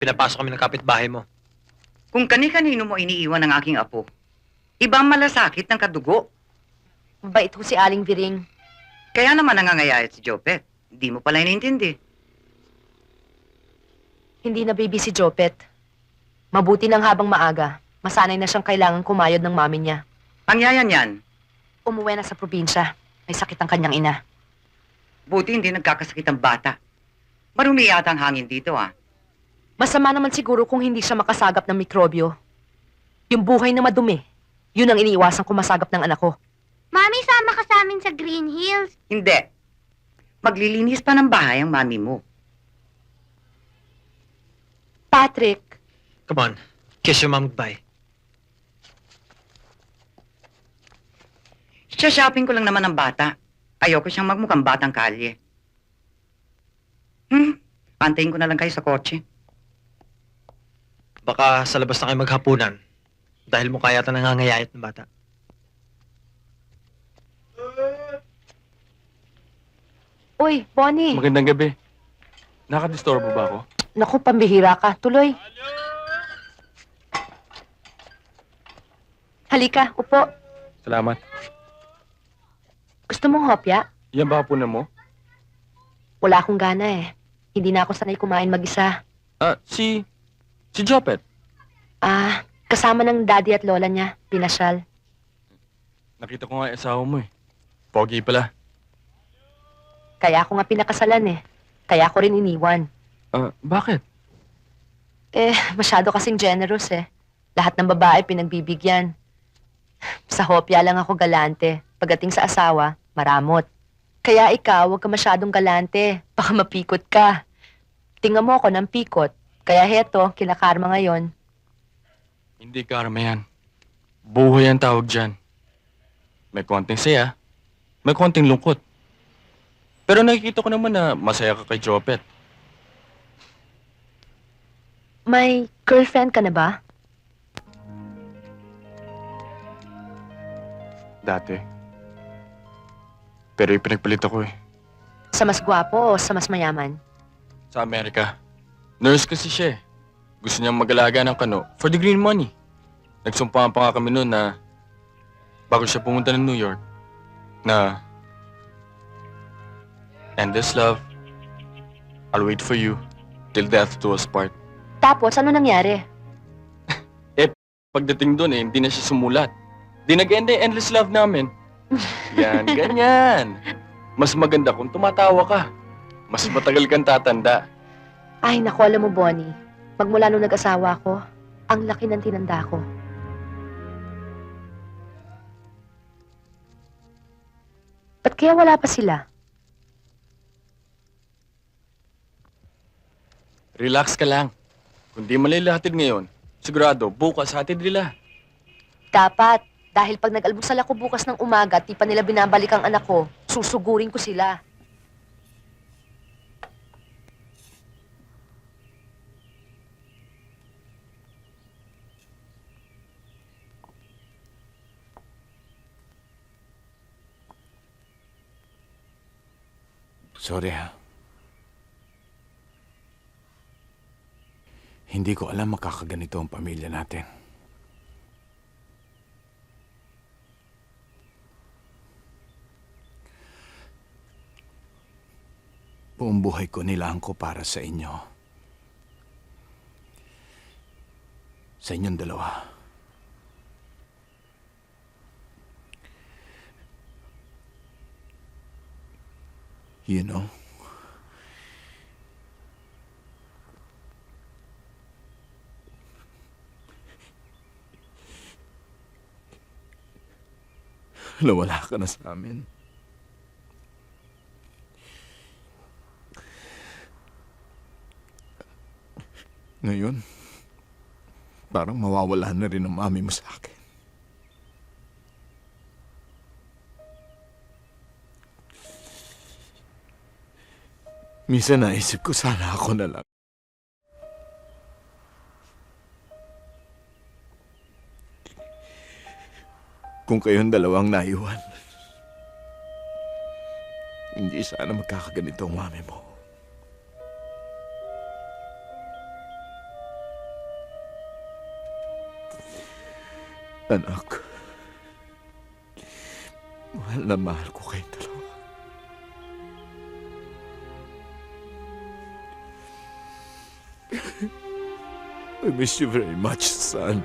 Pinapasok kami ng kapitbahay mo. Kung kani-kanino mo iniiwan ang aking apo, ibang malasakit ng kadugo. Mabait ho si Aling Viring. Kaya naman nangangayayat si Jopet. Hindi mo pala inintindi. Hindi na baby si Jopet. Mabuti nang habang maaga, masanay na siyang kailangan kumayod ng mami niya. Ang yayan yan, Umuwi na sa probinsya. May sakit ang kanyang ina. buti hindi nagkakasakit ang bata. Marumi yata ang hangin dito, ah. Masama naman siguro kung hindi siya makasagap ng mikrobyo. Yung buhay na madumi, yun ang iniiwasan ko masagap ng anak ko. Mami, sama ka sa amin sa Green Hills. Hindi. Maglilinis pa ng bahay ang mami mo. Patrick, Come on. Kiss your mom goodbye. Shopping ko lang naman ng bata. Ayoko siyang magmukhang batang kalye. Antayin ko na lang kayo sa kotse. Baka sa labas na kayo maghapunan. Dahil mukha yata nangangayayat ng bata. Uy, Bonnie. Magandang gabi. Nakadisturbo ba ako? Naku, pambihira ka. Tuloy. Halika, upo. Salamat. Gusto mong hopya? Yan ba hapunan mo? Wala akong gana eh. Hindi na ako sanay kumain mag-isa. Si Jopet. Kasama ng daddy at lola niya, pinasyal. Nakita ko nga yung asawa mo eh. Pogi pala. Kaya ako nga pinakasalan eh. Kaya ako rin iniwan. Bakit? Masyado kasing generous eh. Lahat ng babae pinagbibigyan. Sa hopya lang ako galante. Pagdating sa asawa, maramot. Kaya ikaw, huwag ka masyadong galante. Baka mapikot ka. Tingnan mo ako ng pikot. Kaya heto, kinakarma ngayon. Hindi karma yan. Buhay ang tawag dyan. May konting saya, may konting lungkot. Pero nakikita ko naman na masaya ka kay Jopet. May girlfriend ka na ba? Dati. Pero ipinagpalit ako eh. Sa mas gwapo o sa mas mayaman? Sa Amerika. Nurse kasi siya eh. Gusto niyang mag-alaga ng kano for the green money. Nagsumpahan pa nga kami noon na bago siya pumunta ng New York na endless love, I'll wait for you till death do us part. Tapos, ano nangyari? Pagdating doon eh, hindi na siya sumulat. Di nag-end yung endless love namin. Yan, ganyan. Mas maganda kung tumatawa ka. Mas matagal kang tatanda. Ay, naku, alam mo, Bonnie. Magmula nung nag-asawa ko, ang laki ng tinanda ko. Ba't kaya wala pa sila? Relax ka lang. Kung di malilahatid ngayon, sigurado bukas hatid nila. Dapat. Dahil pag nag-almusal ako bukas ng umaga at di pa nila binabalik ang anak ko, susugurin ko sila. Sorry ha. Hindi ko alam makakaganito ang pamilya natin. Buong buhay ko nilaan ko para sa inyo. Sa inyong dalawa. You know? Nawala ka na sa amin. Ngayon, parang mawawala na rin ang mami mo sa akin. Minsan naisip ko sana ako na lang. Kung kayong dalawang naiwan, hindi sana magkakaganito ang mami mo. Anak, mahal na mahal ko kayong dalawa. I miss you very much, son.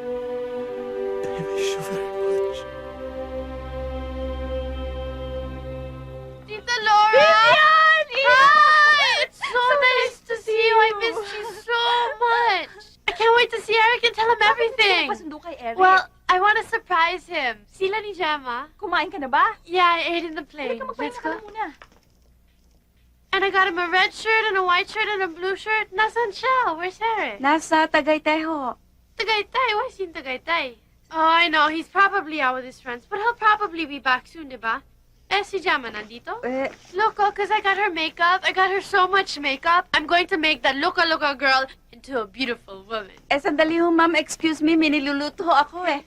I miss you very much. Tita Laura! Hi! It's so nice to see you. I missed you so much. I can't wait to see Eric and tell him everything. Pasundo kay Eric. Well, I want to surprise him. Sila ni Gemma. kumain ka na ba? Yeah, I ate in the plane. Halika, Let's magpahinga ka go. na muna. And I got him a red shirt and a white shirt and a blue shirt. Nasaan siya? Where's Eric? Nasa Tagaytay ho. Tagaytay. Why is he in Tagaytay? Oh, I know. He's probably out with his friends. But he'll probably be back soon, diba? Eh, si Gemma nandito? Loco, because I got her makeup. I got her so much makeup. I'm going to make that Loca girl into a beautiful woman. Sandali ho, ma'am. Excuse me, may niluluto ho ako eh.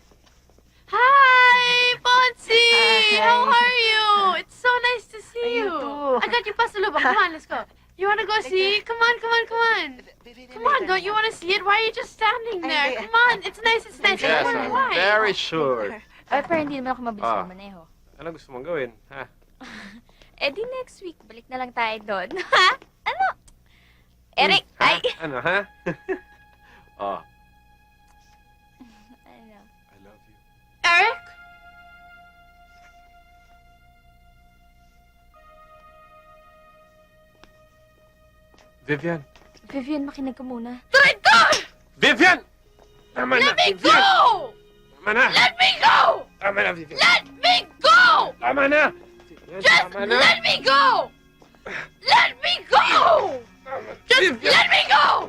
Hi, Bonsi! Hi. How are you? It's so nice to see you. too. I got you pasalubong. Come on, let's go. You want to go see? Come on. Come on, don't you want to see it? Why are you just standing there? Come on, it's nice. Yes, Come on, I'm why? very sure. Pero hindi naman ako mabilis Ah. maneho. Ano gusto mong gawin, ha? Eh di next week, balik na lang tayo doon. Ha? Ano? Eric, Ha? ay! Ano, ha? Oh, Ano? I love you. Eric? Vivian! Vivian, makinig ka muna. Traitor! Vivian! Tama na, Let me Vivian! go! Tama na! Let me go! Tama na, Vivian! Let me go! Tama na! Vivian, Just tama na! let me go! Let me go! Tama. Just Vivian! let me go!